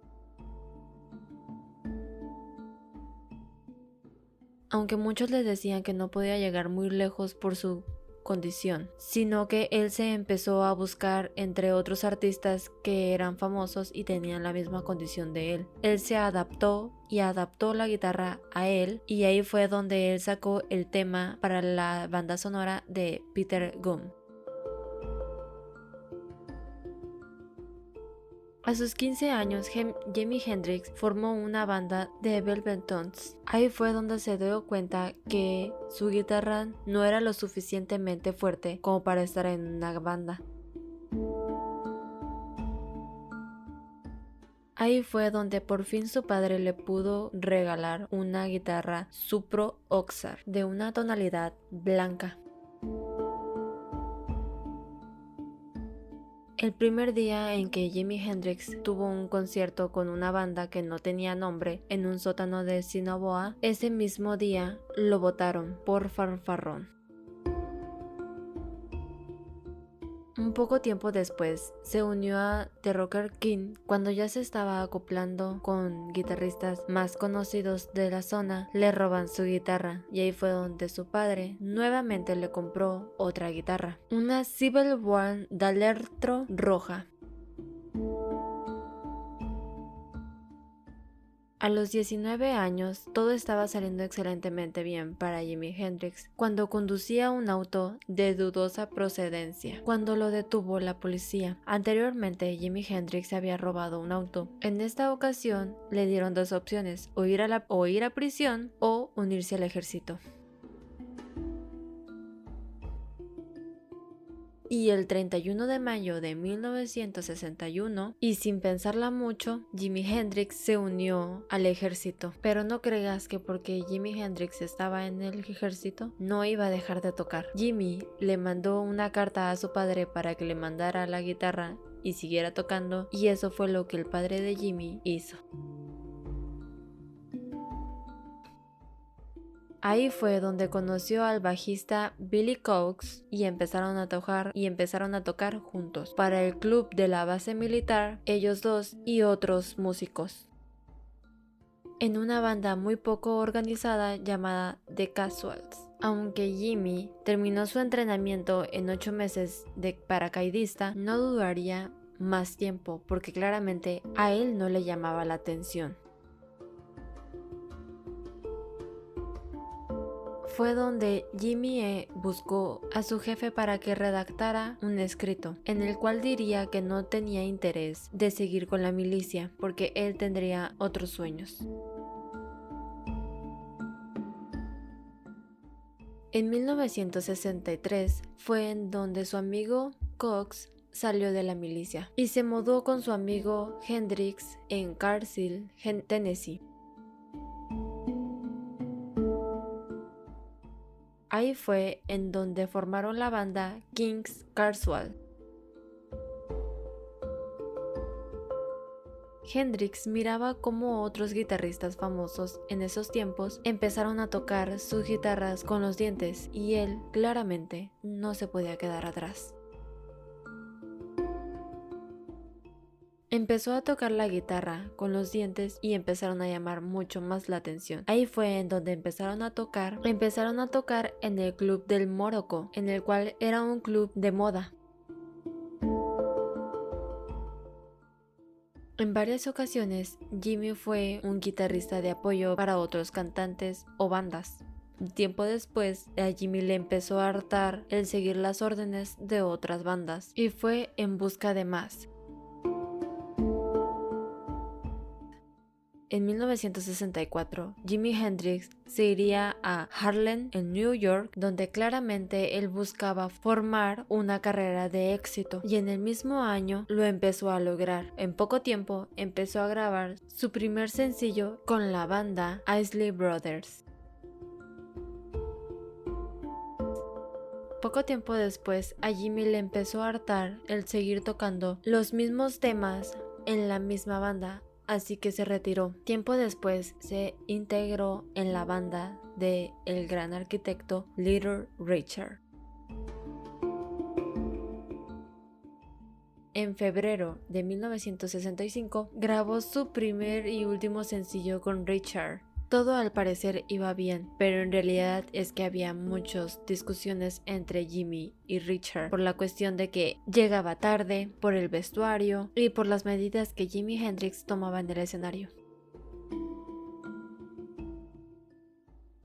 Aunque muchos le decían que no podía llegar muy lejos por su condición, sino que él se empezó a buscar entre otros artistas que eran famosos y tenían la misma condición de él. Él se adaptó y adaptó la guitarra a él, y ahí fue donde él sacó el tema para la banda sonora de Peter Gunn. A sus 15 años, Jimi Hendrix formó una banda de Velvet Tones. Ahí fue donde se dio cuenta que su guitarra no era lo suficientemente fuerte como para estar en una banda. Ahí fue donde por fin su padre le pudo regalar una guitarra Supro Oxar de una tonalidad blanca. El primer día en que Jimi Hendrix tuvo un concierto con una banda que no tenía nombre en un sótano de Sinaloa, ese mismo día lo botaron por fanfarrón. Un poco tiempo después se unió a The Rocker King cuando ya se estaba acoplando con guitarristas más conocidos de la zona. Le roban su guitarra y ahí fue donde su padre nuevamente le compró otra guitarra, una Civil War D'Alertro roja. A los 19 años, todo estaba saliendo excelentemente bien para Jimi Hendrix cuando conducía un auto de dudosa procedencia, cuando lo detuvo la policía. Anteriormente, Jimi Hendrix había robado un auto. En esta ocasión, le dieron dos opciones, o ir a prisión o unirse al ejército. Y el 31 de mayo de 1961, y sin pensarla mucho, Jimi Hendrix se unió al ejército. Pero no creas que porque Jimi Hendrix estaba en el ejército, no iba a dejar de tocar. Jimi le mandó una carta a su padre para que le mandara la guitarra y siguiera tocando, y eso fue lo que el padre de Jimi hizo. Ahí fue donde conoció al bajista Billy Cox y empezaron a tocar juntos para el club de la base militar, ellos dos y otros músicos, en una banda muy poco organizada llamada The Casuals. Aunque Jimi terminó su entrenamiento en 8 meses de paracaidista, no duraría más tiempo porque claramente a él no le llamaba la atención. Fue donde Jimi buscó a su jefe para que redactara un escrito en el cual diría que no tenía interés de seguir con la milicia porque él tendría otros sueños. En 1963 fue en donde su amigo Cox salió de la milicia y se mudó con su amigo Hendrix en Carlisle, Tennessee. Ahí fue en donde formaron la banda Kings Carswell. Hendrix miraba cómo otros guitarristas famosos en esos tiempos empezaron a tocar sus guitarras con los dientes y él claramente no se podía quedar atrás. Empezó a tocar la guitarra con los dientes y empezaron a llamar mucho más la atención. Ahí fue en donde empezaron a tocar en el club del Morocco, en el cual era un club de moda. En varias ocasiones, Jimi fue un guitarrista de apoyo para otros cantantes o bandas. Tiempo después, a Jimi le empezó a hartar el seguir las órdenes de otras bandas y fue en busca de más. En 1964, Jimi Hendrix se iría a Harlem, en New York, donde claramente él buscaba formar una carrera de éxito, y en el mismo año lo empezó a lograr. En poco tiempo empezó a grabar su primer sencillo con la banda Isley Brothers. Poco tiempo después, a Jimi le empezó a hartar el seguir tocando los mismos temas en la misma banda, así que se retiró. Tiempo después se integró en la banda de el gran arquitecto Little Richard. En febrero de 1965 grabó su primer y último sencillo con Richard. Todo al parecer iba bien, pero en realidad es que había muchas discusiones entre Jimi y Richard por la cuestión de que llegaba tarde, por el vestuario y por las medidas que Jimi Hendrix tomaba en el escenario.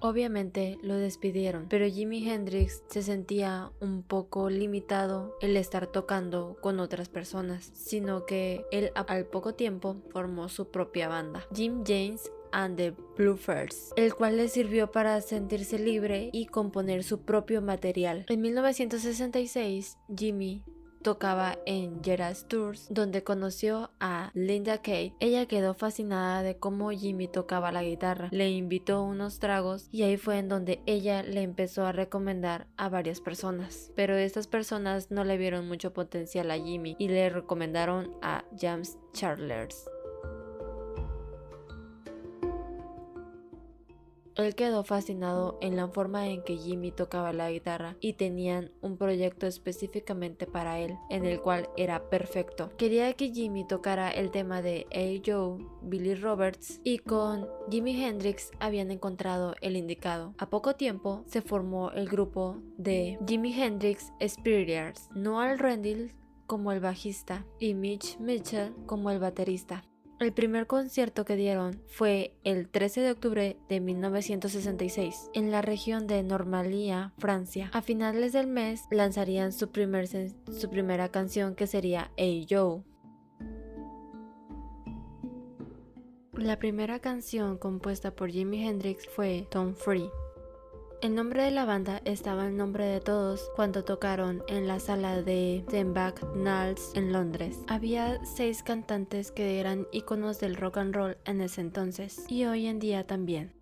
Obviamente lo despidieron, pero Jimi Hendrix se sentía un poco limitado el estar tocando con otras personas, sino que él al poco tiempo formó su propia banda, Jim James and the Bluebirds, el cual le sirvió para sentirse libre y componer su propio material. En 1966, Jimi tocaba en Eras Tours, donde conoció a Linda Kate. Ella quedó fascinada de cómo Jimi tocaba la guitarra, le invitó unos tragos y ahí fue en donde ella le empezó a recomendar a varias personas, pero estas personas no le vieron mucho potencial a Jimi y le recomendaron a James Charles. Él quedó fascinado en la forma en que Jimi tocaba la guitarra y tenían un proyecto específicamente para él, en el cual era perfecto. Quería que Jimi tocara el tema de Hey Joe, Billy Roberts, y con Jimi Hendrix habían encontrado el indicado. A poco tiempo se formó el grupo de Jimi Hendrix Experience, Noel Redding como el bajista y Mitch Mitchell como el baterista. El primer concierto que dieron fue el 13 de octubre de 1966 en la región de Normandía, Francia. A finales del mes lanzarían su primera canción, que sería Hey Joe. La primera canción compuesta por Jimi Hendrix fue Tom Free. El nombre de la banda estaba en nombre de todos cuando tocaron en la sala de The Bacchanals en Londres. Había 6 cantantes que eran íconos del rock and roll en ese entonces y hoy en día también.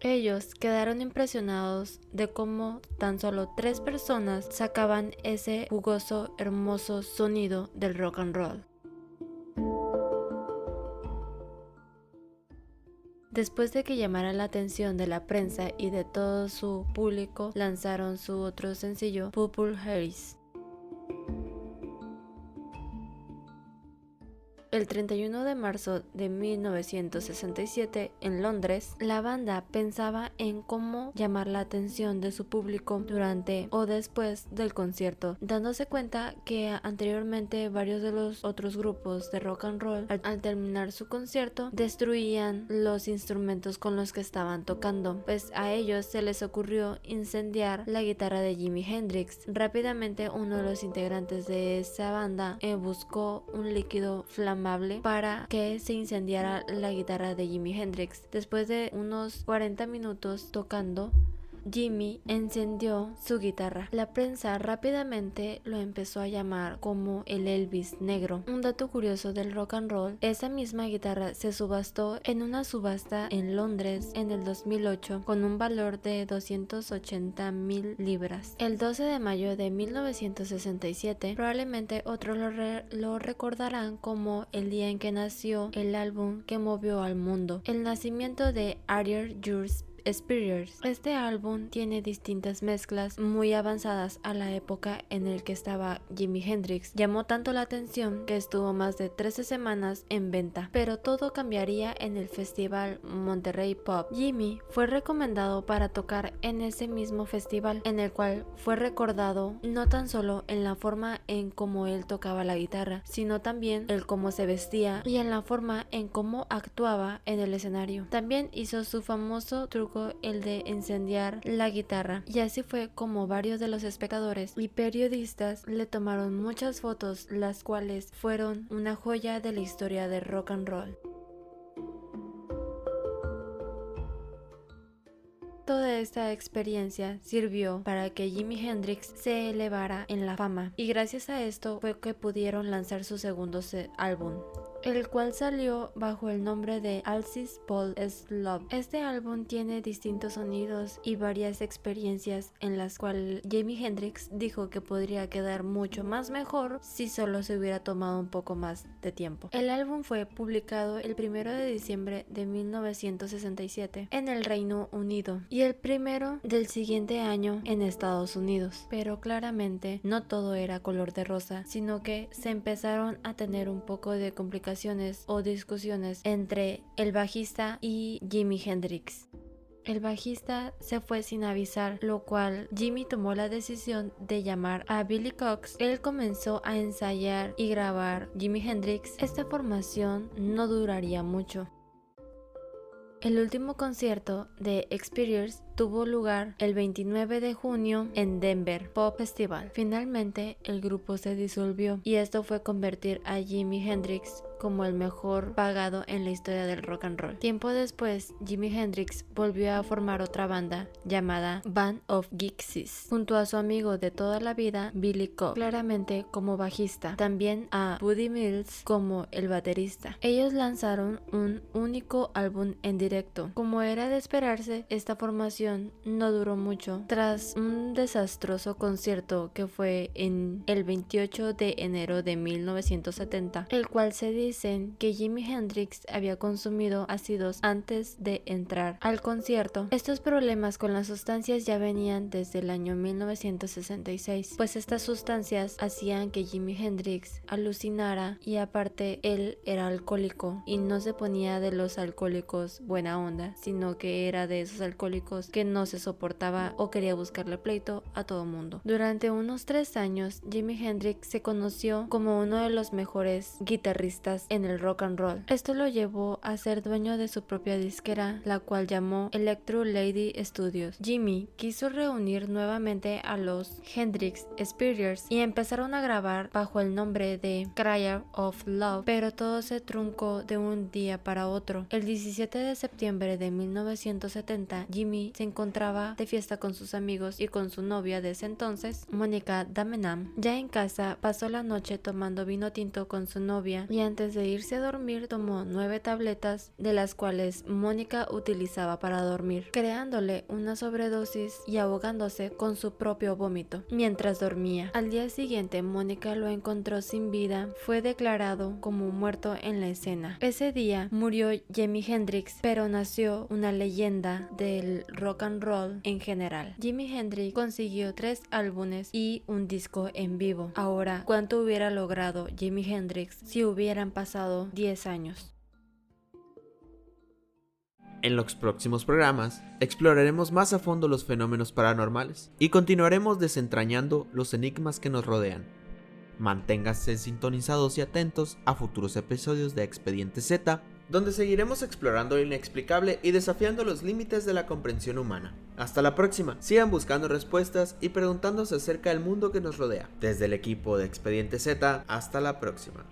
Ellos quedaron impresionados de cómo tan solo 3 personas sacaban ese jugoso, hermoso sonido del rock and roll. Después de que llamara la atención de la prensa y de todo su público, lanzaron su otro sencillo, Purple Haze. El 31 de marzo de 1967, en Londres, la banda pensaba en cómo llamar la atención de su público durante o después del concierto, dándose cuenta que anteriormente varios de los otros grupos de rock and roll, al terminar su concierto, destruían los instrumentos con los que estaban tocando, pues a ellos se les ocurrió incendiar la guitarra de Jimi Hendrix. Rápidamente uno de los integrantes de esa banda buscó un líquido flamable para que se incendiara la guitarra de Jimi Hendrix. Después de unos 40 minutos tocando, Jimi encendió su guitarra. La prensa rápidamente lo empezó a llamar como el Elvis negro. Un dato curioso del rock and roll: esa misma guitarra se subastó en una subasta en Londres en el 2008 con un valor de 280,000 libras. El 12 de mayo de 1967, probablemente otros lo recordarán como el día en que nació el álbum que movió al mundo, el nacimiento de Are Your Spears. Este álbum tiene distintas mezclas muy avanzadas a la época en el que estaba Jimi Hendrix. Llamó tanto la atención que estuvo más de 13 semanas en venta, pero todo cambiaría en el festival Monterey Pop. Jimi fue recomendado para tocar en ese mismo festival, en el cual fue recordado no tan solo en la forma en cómo él tocaba la guitarra, sino también el cómo se vestía y en la forma en cómo actuaba en el escenario. También hizo su famoso truco, el de incendiar la guitarra, y así fue como varios de los espectadores y periodistas le tomaron muchas fotos, las cuales fueron una joya de la historia del rock and roll. Toda esta experiencia sirvió para que Jimi Hendrix se elevara en la fama, y gracias a esto fue que pudieron lanzar su segundo álbum, el cual salió bajo el nombre de Alcest Paul Love. Este álbum tiene distintos sonidos y varias experiencias en las cuales Jimi Hendrix dijo que podría quedar mucho más mejor si solo se hubiera tomado un poco más de tiempo. El álbum fue publicado el 1 de diciembre de 1967 en el Reino Unido y el 1 del siguiente año en Estados Unidos, pero claramente no todo era color de rosa, sino que se empezaron a tener un poco de complicaciones o discusiones entre el bajista y Jimi Hendrix. El bajista se fue sin avisar, lo cual Jimi tomó la decisión de llamar a Billy Cox. Él comenzó a ensayar y grabar Jimi Hendrix. Esta formación no duraría mucho. El último concierto de Experience tuvo lugar el 29 de junio en Denver Pop Festival. Finalmente el grupo se disolvió y esto fue convertir a Jimi Hendrix como el mejor pagado en la historia del rock and roll. Tiempo después, Jimi Hendrix volvió a formar otra banda llamada Band of Gypsies junto a su amigo de toda la vida Billy Cox, claramente como bajista, también a Buddy Mills como el baterista. Ellos lanzaron un único álbum en directo. Como era de esperarse, esta formación no duró mucho. Tras un desastroso concierto que fue en el 28 de enero de 1970, el cual se dicen que Jimi Hendrix había consumido ácidos antes de entrar al concierto. Estos problemas con las sustancias ya venían desde el año 1966, pues estas sustancias hacían que Jimi Hendrix alucinara, y aparte él era alcohólico y no se ponía de los alcohólicos buena onda, sino que era de esos alcohólicos que no se soportaba o quería buscarle pleito a todo mundo. Durante unos 3 años, Jimi Hendrix se conoció como uno de los mejores guitarristas en el rock and roll. Esto lo llevó a ser dueño de su propia disquera, la cual llamó Electro Lady Studios. Jimi quiso reunir nuevamente a los Hendrix Spears y empezaron a grabar bajo el nombre de Cry of Love, pero todo se truncó de un día para otro. El 17 de septiembre de 1970, Jimi se encontraba de fiesta con sus amigos y con su novia de ese entonces, Monica Damenam. Ya en casa, pasó la noche tomando vino tinto con su novia y antes de irse a dormir tomó 9 tabletas, de las cuales Mónica utilizaba para dormir, creándole una sobredosis y ahogándose con su propio vómito mientras dormía. Al día siguiente, Mónica lo encontró sin vida. Fue declarado como muerto en la escena. Ese día murió Jimi Hendrix, pero nació una leyenda del rock and roll en general. Jimi Hendrix consiguió 3 álbumes y un disco en vivo. Ahora, ¿cuánto hubiera logrado Jimi Hendrix si hubieran pasado 10 años? En los próximos programas, exploraremos más a fondo los fenómenos paranormales y continuaremos desentrañando los enigmas que nos rodean. Manténganse sintonizados y atentos a futuros episodios de Expediente Z, donde seguiremos explorando lo inexplicable y desafiando los límites de la comprensión humana. Hasta la próxima, sigan buscando respuestas y preguntándose acerca del mundo que nos rodea. Desde el equipo de Expediente Z, hasta la próxima.